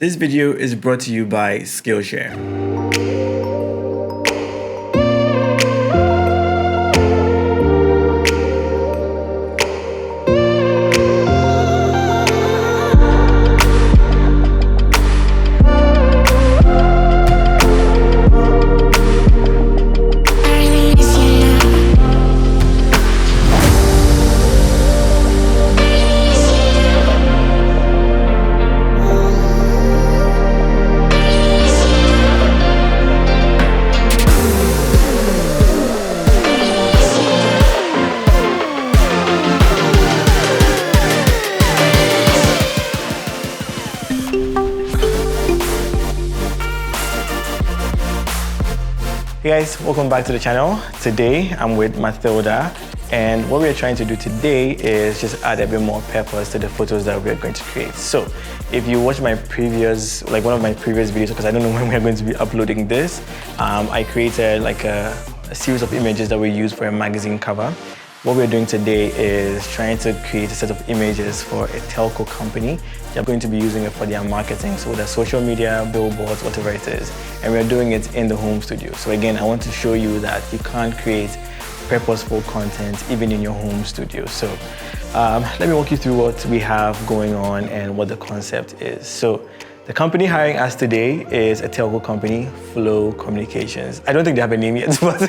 This video is brought to you by Skillshare. Hey guys, welcome back to the channel. Today I'm with Mathilda, and what we're trying to do today is just add a bit more purpose to the photos that we're going to create. So if you watch my previous, one of my previous videos, because I don't know when we're going to be uploading this, I created a series of images that we use for a magazine cover. What we're doing today is trying to create a set of images for a telco company. They're going to be using it for their marketing, so the social media, billboards, whatever it is. And we're doing it in the home studio. So again, I want to show you that you can't create purposeful content even in your home studio. So let me walk you through what we have going on and what the concept is. So the company hiring us today is a telco company, Flow Communications. I don't think they have a name yet, but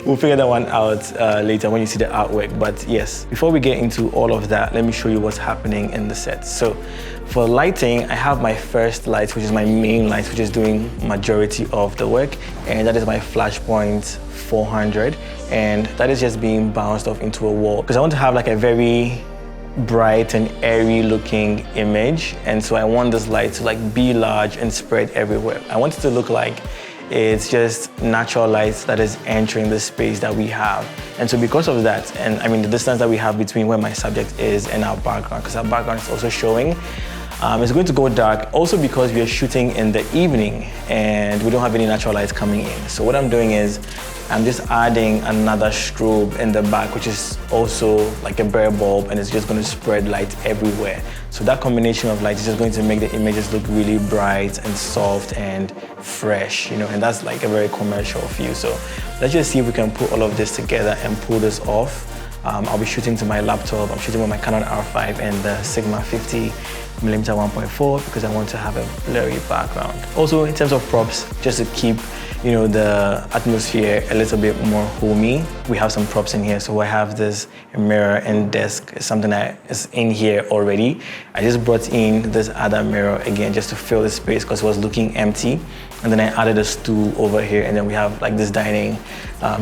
we'll figure that one out later when you see the artwork. But yes, before we get into all of that, let me show you what's happening in the set. So for lighting, I have my first light, which is my main light, which is doing majority of the work. And that is my Flashpoint 400. And that is just being bounced off into a wall. Because I want to have a very bright and airy looking image, and so I want this light to be large and spread everywhere. I want it to look like it's just natural light that is entering the space that we have. And so because of that, and I mean the distance that we have between where my subject is and our background, because our background is also showing, it's going to go dark, also because we are shooting in the evening and we don't have any natural light coming in. So what I'm doing is I'm just adding another strobe in the back, which is also like a bare bulb, and it's just going to spread light everywhere. So that combination of light is just going to make the images look really bright and soft and fresh, and that's a very commercial feel. So let's just see if we can put all of this together and pull this off. I'll be shooting to my laptop. I'm shooting with my Canon R5 and the Sigma 50mm 1.4 because I want to have a blurry background. Also, in terms of props, just to keep the atmosphere a little bit more homey, we have some props in here. So I have this mirror and desk, something that is in here already. I just brought in this other mirror again just to fill the space because it was looking empty. And then I added a stool over here, and then we have this dining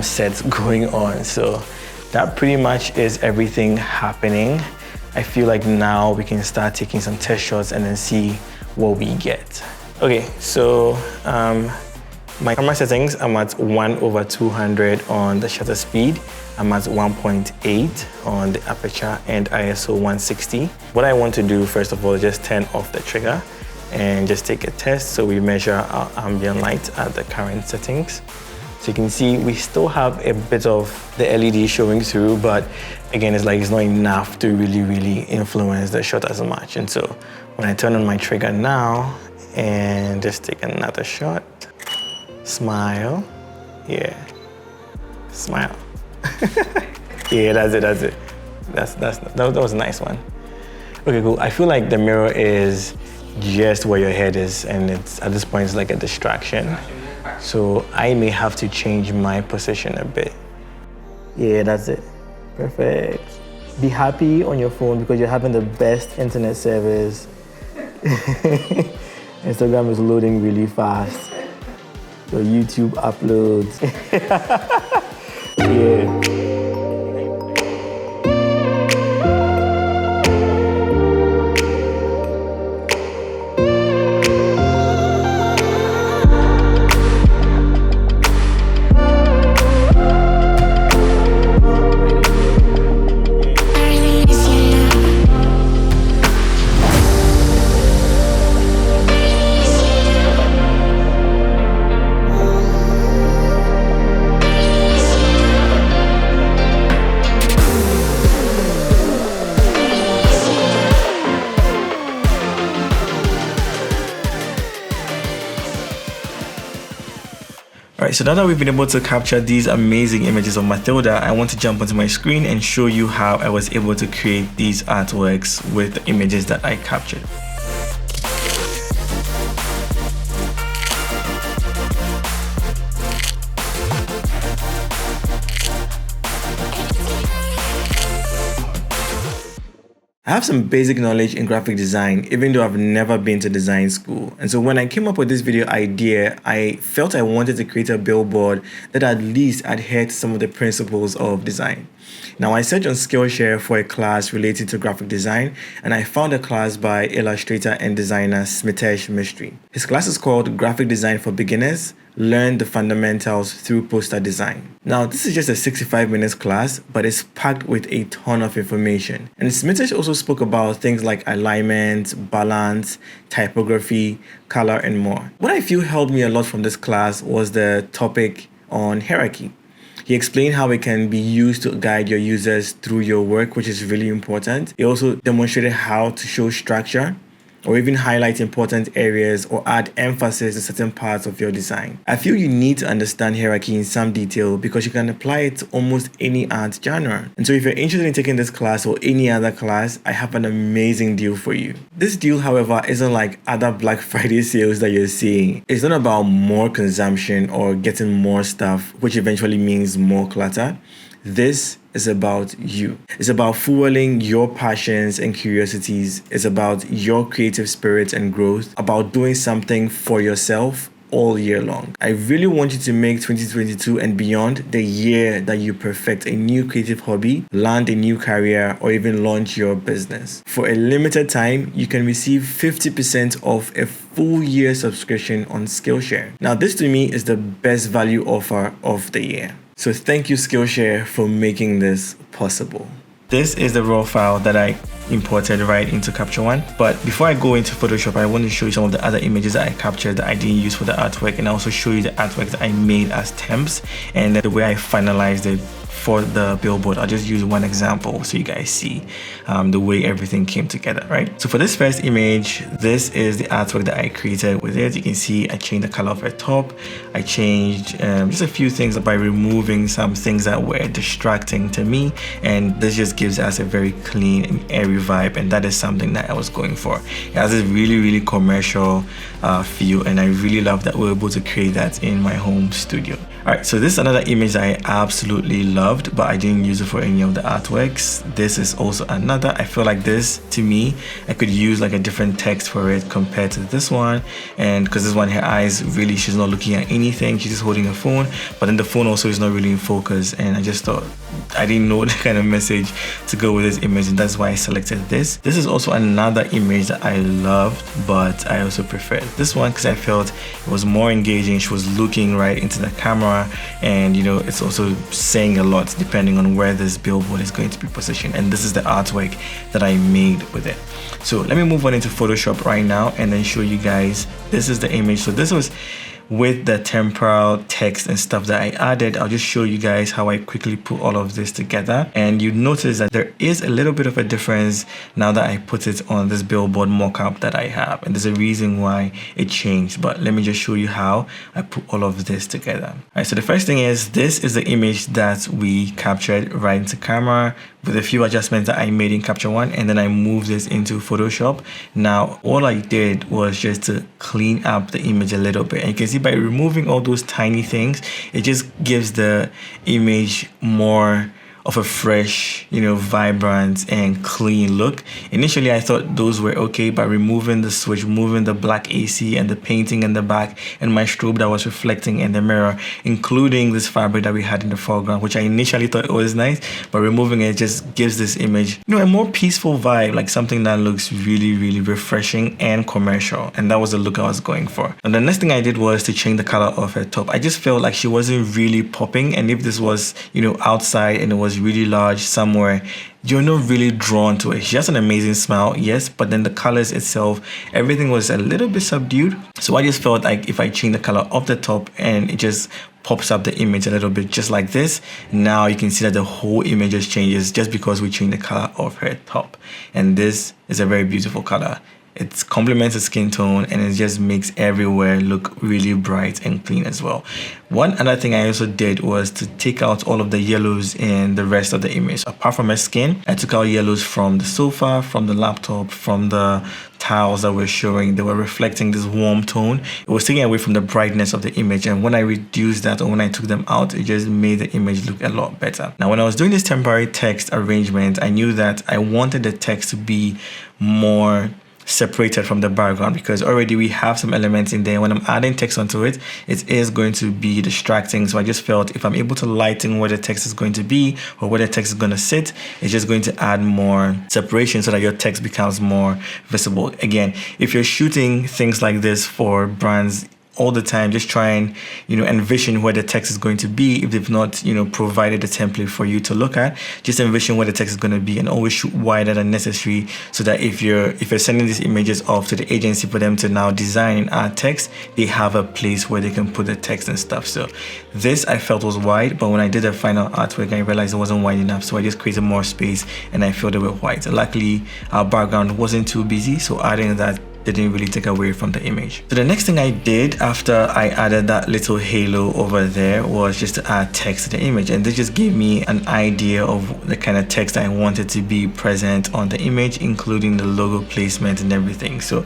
set going on. So that pretty much is everything happening. I feel like now we can start taking some test shots and then see what we get. Okay, so my camera settings, I'm at 1/200 on the shutter speed. I'm at 1.8 on the aperture and ISO 160. What I want to do, first of all, is just turn off the trigger and just take a test. So we measure our ambient light at the current settings. So you can see we still have a bit of the LED showing through, but again, it's not enough to really influence the shot as much. And so when I turn on my trigger now and just take another shot, smile, yeah, smile. Yeah, that's it. That was a nice one. Okay, cool. I feel like the mirror is just where your head is, and it's at this point it's like a distraction. So I may have to change my position a bit. Yeah, that's it. Perfect. Be happy on your phone because you're having the best internet service. Instagram is loading really fast. Your YouTube uploads. Yeah. Alright, so now that we've been able to capture these amazing images of Matilda, I want to jump onto my screen and show you how I was able to create these artworks with the images that I captured. I have some basic knowledge in graphic design, even though I've never been to design school. And so when I came up with this video idea, I felt I wanted to create a billboard that at least adhered to some of the principles of design. Now, I searched on Skillshare for a class related to graphic design, and I found a class by illustrator and designer Smitesh Mistry. His class is called Graphic Design for Beginners. Learn the fundamentals through poster design. Now, this is just a 65-minute class, but it's packed with a ton of information. And Smitesh also spoke about things like alignment, balance, typography, color, and more. What I feel helped me a lot from this class was the topic on hierarchy. He explained how it can be used to guide your users through your work, which is really important. He also demonstrated how to show structure, or even highlight important areas or add emphasis to certain parts of your design. I feel you need to understand hierarchy in some detail because you can apply it to almost any art genre. And so if you're interested in taking this class or any other class, I have an amazing deal for you. This deal, however, isn't like other Black Friday sales that you're seeing. It's not about more consumption or getting more stuff, which eventually means more clutter. This is about you. It's about fueling your passions and curiosities. It's about your creative spirit and growth, about doing something for yourself all year long. I really want you to make 2022 and beyond the year that you perfect a new creative hobby, land a new career, or even launch your business. For a limited time, you can receive 50% off a full year subscription on Skillshare. Now, this to me is the best value offer of the year. So thank you, Skillshare, for making this possible. This is the raw file that I imported right into Capture One. But before I go into Photoshop, I want to show you some of the other images that I captured that I didn't use for the artwork, and also show you the artwork that I made as temps and the way I finalized it for the billboard. I'll just use one example so you guys see the way everything came together, right? So for this first image, this is the artwork that I created with it. You can see I changed the color of her top. I changed just a few things by removing some things that were distracting to me, and this just gives us a very clean and airy vibe, and that is something that I was going for. It has this really commercial feel, and I really love that we're able to create that in my home studio. Alright, so this is another image that I absolutely loved, but I didn't use it for any of the artworks. This is also another. I feel like this, to me, I could use like a different text for it compared to this one. And because this one, her eyes, really, she's not looking at anything. She's just holding a phone, but then the phone also is not really in focus. And I just thought, I didn't know the kind of message to go with this image, and that's why I selected this. This is also another image that I loved, but I also preferred this one because I felt it was more engaging. She was looking right into the camera, and you know, it's also saying a lot depending on where this billboard is going to be positioned. And this is the artwork that I made with it. So let me move on into Photoshop right now and then show you guys. This is the image. So this was with the temporal text and stuff that I added. I'll just show you guys how I quickly put all of this together, and you notice that there is a little bit of a difference now that I put it on this billboard mockup that I have, and there's a reason why it changed, but let me just show you how I put all of this together. All right, so the first thing is, this is the image that we captured right into camera with a few adjustments that I made in Capture One, and then I moved this into Photoshop. Now all I did was just to clean up the image a little bit, and you can see by removing all those tiny things, it just gives the image more of a fresh, you know, vibrant and clean look. Initially, I thought those were okay, by removing the switch, removing the black AC and the painting in the back and my strobe that was reflecting in the mirror, including this fabric that we had in the foreground, which I initially thought it was nice, but removing it just gives this image, you know, a more peaceful vibe, like something that looks really refreshing and commercial. And that was the look I was going for. And the next thing I did was to change the color of her top. I just felt like she wasn't really popping, and if this was, you know, outside and it was really large somewhere, you're not really drawn to it. She has an amazing smile, yes, but then the colors itself, everything was a little bit subdued. So I just felt like if I change the color of the top and it just pops up the image a little bit just like this, now you can see that the whole image just changes just because we changed the color of her top. And this is a very beautiful color. It complements the skin tone and it just makes everywhere look really bright and clean as well. One other thing I also did was to take out all of the yellows in the rest of the image. Apart from my skin, I took out yellows from the sofa, from the laptop, from the tiles that we're showing. They were reflecting this warm tone. It was taking away from the brightness of the image, and when I reduced that or when I took them out, it just made the image look a lot better. Now when I was doing this temporary text arrangement, I knew that I wanted the text to be more separated from the background, because already we have some elements in there. When I'm adding text onto it, it is going to be distracting. So I just felt if I'm able to lighten where the text is going to be or where the text is going to sit, it's just going to add more separation so that your text becomes more visible. Again, if you're shooting things like this for brands all the time, just try and envision where the text is going to be. If they've not provided a template for you to look at, just envision where the text is going to be, and always shoot wider than necessary, so that if you're sending these images off to the agency for them to now design and add text, they have a place where they can put the text and stuff. So this I felt was wide, but when I did the final artwork, I realized it wasn't wide enough, so I just created more space and I filled it with white. Luckily our background wasn't too busy, so adding that didn't really take away from the image. So the next thing I did after I added that little halo over there was just to add text to the image, and this just gave me an idea of the kind of text I wanted to be present on the image, including the logo placement and everything. So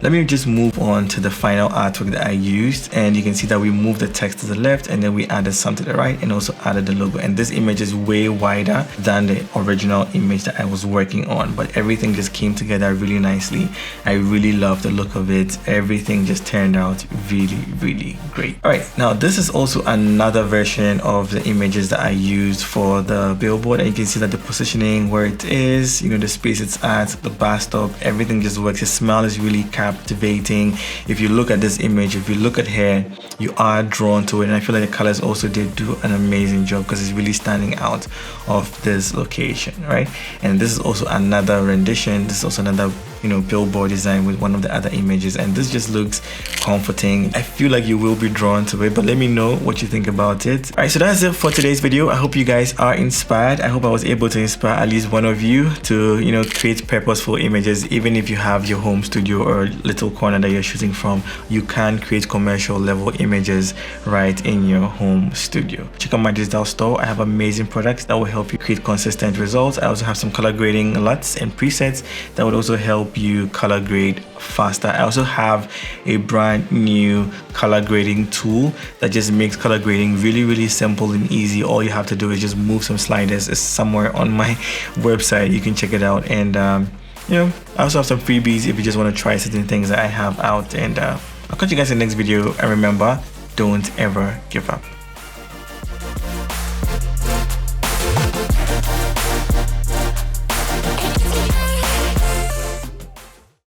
let me just move on to the final artwork that I used, and you can see that we moved the text to the left and then we added some to the right and also added the logo. And this image is way wider than the original image that I was working on, but everything just came together really nicely. I really love the look of it. Everything just turned out really great. All right, now this is also another version of the images that I used for the billboard, and you can see that the positioning, where it is, the space it's at, the bar stop, everything just works. The smell is really captivating. If you look at this image, if you look at here, you are drawn to it, and I feel like the colors also did do an amazing job because it's really standing out of this location, right? And this is also another rendition. This is also another billboard design with one of the other images, and this just looks comforting. I feel like you will be drawn to it, but let me know what you think about it. All right, so that's it for today's video. I hope you guys are inspired. I hope I was able to inspire at least one of you to create purposeful images. Even if you have your home studio or little corner that you're shooting from, you can create commercial level images right in your home studio. Check out my digital store. I have amazing products that will help you create consistent results. I also have some color grading LUTs and presets that would also help you color grade faster. I also have a brand new color grading tool that just makes color grading really simple and easy. All you have to do is just move some sliders. It's somewhere on my website. You can check it out. And I also have some freebies if you just want to try certain things that I have out. And I'll catch you guys in the next video, and remember, don't ever give up.